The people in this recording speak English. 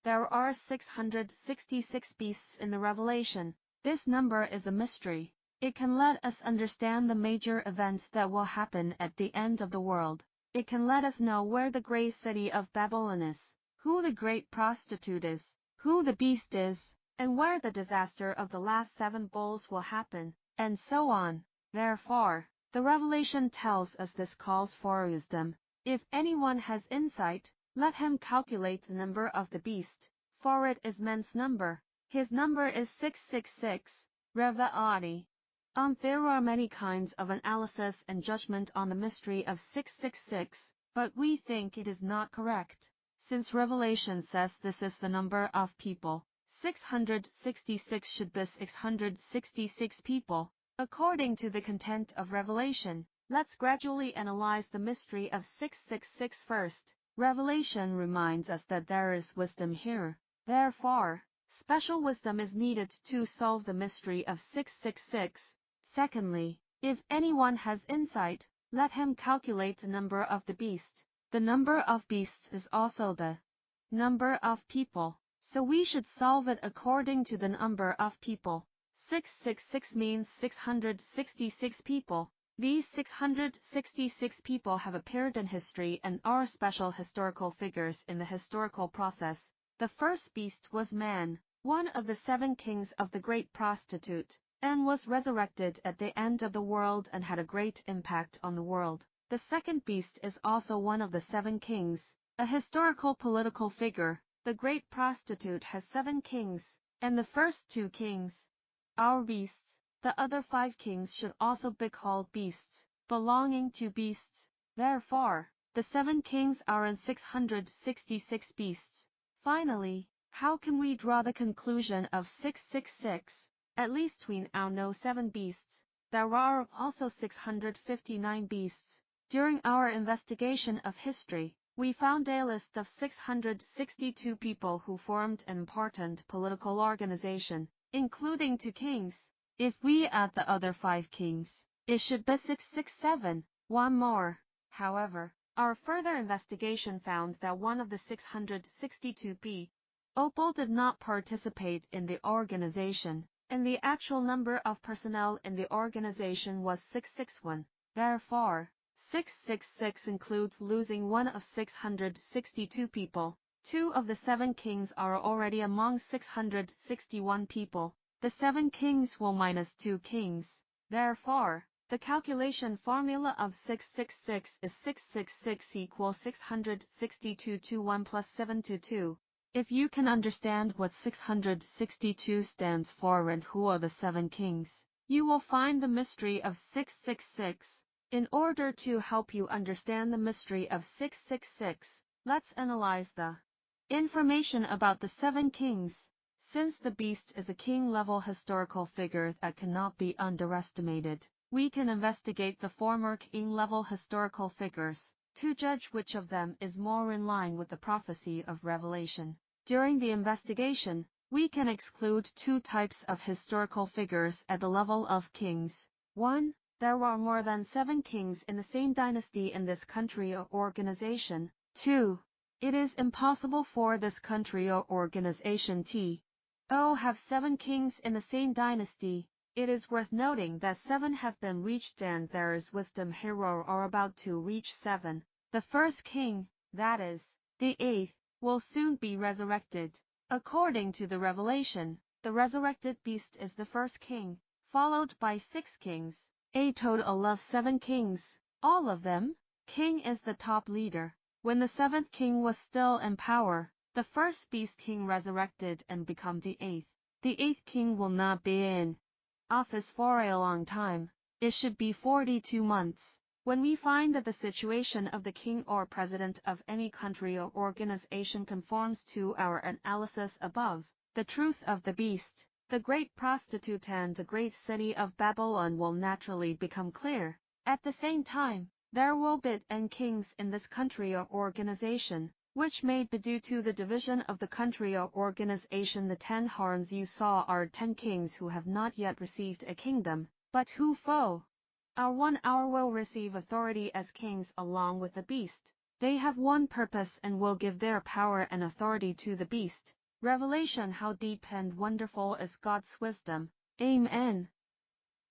There are 666 beasts in the Revelation. This number is a mystery. It can let us understand the major events that will happen at the end of the world. It can let us know where the great city of Babylon is, who the great prostitute is, who the beast is, and where the disaster of the last 7 bowls will happen, and so on. Therefore, the Revelation tells us this calls for wisdom. If anyone has insight, let him calculate the number of the beast, for it is man's number. His number is 666. Revelati. There are many kinds of analysis and judgment on the mystery of 666, but we think it is not correct. Since Revelation says this is the number of people, 666 should be 666 people. According to the content of Revelation, let's gradually analyze the mystery of 666 first. Revelation reminds us that there is wisdom here. Therefore, special wisdom is needed to solve the mystery of 666. Secondly, if anyone has insight, let him calculate the number of the beast. The number of beasts is also the number of people, so we should solve it according to the number of people. 666 means 666 people. These 666 people have appeared in history and are special historical figures in the historical process. The first beast was man, one of the 7 kings of the great prostitute, and was resurrected at the end of the world and had a great impact on the world. The second beast is also one of the 7 kings, a historical political figure. The great prostitute has 7 kings, and the first 2 kings are beasts. The other 5 kings should also be called beasts, belonging to beasts. Therefore, the 7 kings are in 666 beasts. Finally, how can we draw the conclusion of 666? At least we now know 7 beasts. There are also 659 beasts. During our investigation of history, we found a list of 662 people who formed an important political organization, including 2 kings. If we add the other 5 kings, it should be 667, one more. However, our further investigation found that one of the 662 people did not participate in the organization, and the actual number of personnel in the organization was 661. Therefore, 666 includes losing one of 662 people. 2 of the 7 kings are already among 661 people. The 7 kings will minus 2 kings. Therefore, the calculation formula of 666 is 666 equals 662 to 1 plus 7 to 2. If you can understand what 662 stands for and who are the 7 kings, you will find the mystery of 666. In order to help you understand the mystery of 666, let's analyze the information about the 7 kings. Since the beast is a king-level historical figure that cannot be underestimated, we can investigate the former king-level historical figures to judge which of them is more in line with the prophecy of Revelation. During the investigation, we can exclude 2 types of historical figures at the level of kings. 1. There are more than 7 kings in the same dynasty in this country or organization. 2. It is impossible for this country or organization to have 7 kings in the same dynasty. It is worth noting that 7 have been reached and there is wisdom here or are about to reach 7. The first king, that is, the 8th, will soon be resurrected. According to the Revelation, the resurrected beast is the first king, followed by 6 kings. A total of 7 kings, all of them. King is the top leader. When the 7th king was still in power, the first beast king resurrected and became the 8th. The 8th king will not be in office for a long time. It should be 42 months. When we find that the situation of the king or president of any country or organization conforms to our analysis above, the truth of the beast, the great prostitute and the great city of Babylon will naturally become clear. At the same time, there will be 10 kings in this country or organization, which may be due to the division of the country or organization. The 10 horns you saw are 10 kings who have not yet received a kingdom, but who will receive authority as kings along with the beast. They have one purpose and will give their power and authority to the beast. Revelation. How deep and wonderful is God's wisdom. Amen.